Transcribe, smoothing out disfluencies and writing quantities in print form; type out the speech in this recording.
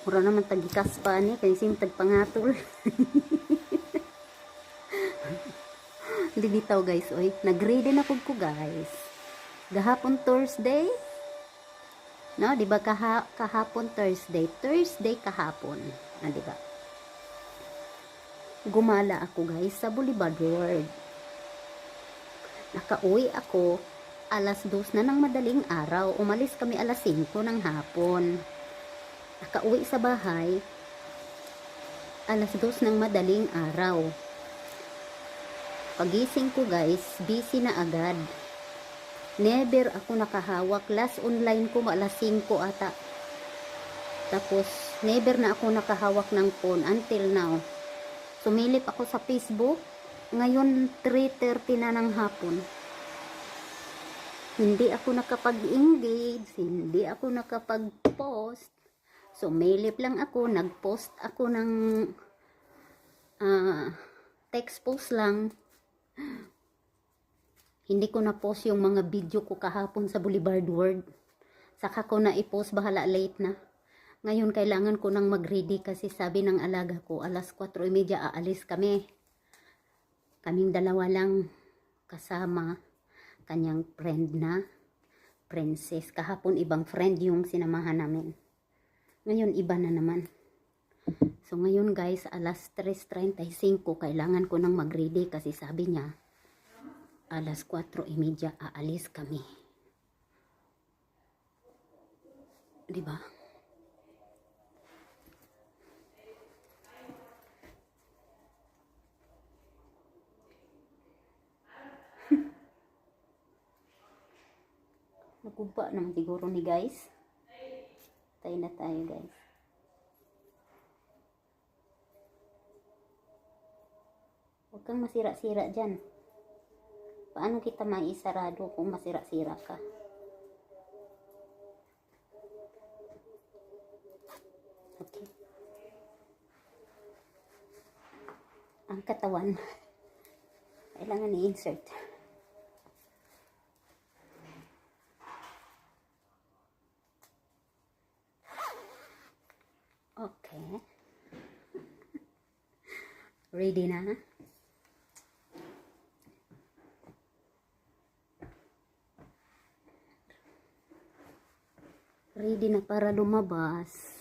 Mura naman tagikas pa ni, kaya sim tagpangatol. Hindi bitaw guys, oy. Nag-ready na ko guys. Gahapon Thursday. No, di ba kahapon Thursday? Thursday kahapon. Ah, di ba? Gumala ako guys sa Boulevard World. Nakauwi ako alas 2 na ng madaling araw. Umalis kami alas 5 ng hapon. Nakauwi sa bahay alas 2 ng madaling araw. Pagising ko guys, busy na agad. Never ako nakahawak. Last online ko alas 5 ata. Tapos never na ako nakahawak ng phone until now. Sumilip ako sa Facebook. Ngayon 3:30 na ng hapon. Hindi ako nakapag-engage, hindi ako nakapag-post. Sumilip lang ako, nag-post ako ng text post lang. Hindi ko na-post yung mga video ko kahapon sa Boulevard World. Saka ko na i-post, bahala late na. Ngayon kailangan ko nang mag-ready kasi sabi ng alaga ko, alas 4:30 aalis kami. Kaming dalawa lang kasama kanyang friend na princess. Kahapon ibang friend yung sinamahan namin. Ngayon iba na naman. So ngayon guys, alas 3:35 kailangan ko nang mag-ready kasi sabi niya, alas 4:30 aalis kami. Diba? Naguba naman siguro ni guys. Tayo na tayo guys. Huwag kang masira-sira dyan. Paano kita maisarado kung masira-sira ka? Okay. Ang katawan. Kailangan i-insert. Okay. Ready na? Ready na para lumabas.